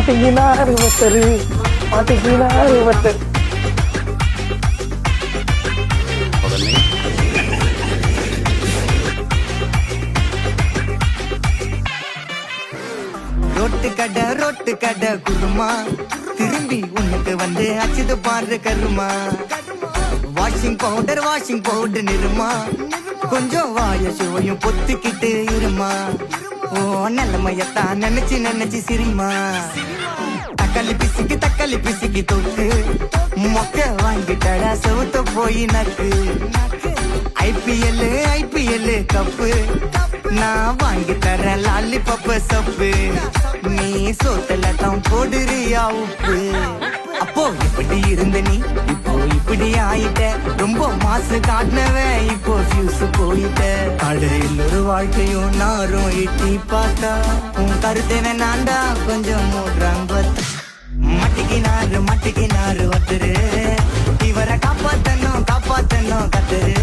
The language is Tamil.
மாட்டிக்கினாரு ஒருத்தரு, மாட்டிக்கினாரு ஒருத்தர். ரொட்டு கடை குருமா திரும்பி உனக்கு வந்து அச்சுது பாரு கருமா. வாஷிங் பவுடர் நிறுமா, கொஞ்சம் வாய சுவையும் பொத்துக்கிட்டு இருமா. ஓ நல்லமையத்தான் நினைச்சு சிரிமா. தக்காளி பிசிக்கி தொக்கு மொக்க வாங்கிட்டடா செவுத்த போய் நக்கு. ஐபிஎல் கப்பு நான் வாங்கி தரேன் லாலிபப்பு சப்பு. நீ சோத்தல தான் போடுறியா உப்பு. அப்போ இப்படி இருந்த நீ இப்போ இப்படி ஆயிட்ட. ரொம்ப மாசு காட்டினவன் இப்போ ஃபியூஸ் போயிட்ட. கடையில் ஒரு வாழ்க்கையும் நாரும் எட்டி பார்த்தா உன் கருத்தை வேணாண்டா கொஞ்சம் மூடுறாங்க. மட்டிக்கினாரு ஒருத்தரு, இவரை காப்பாத்தணும் கத்துரு.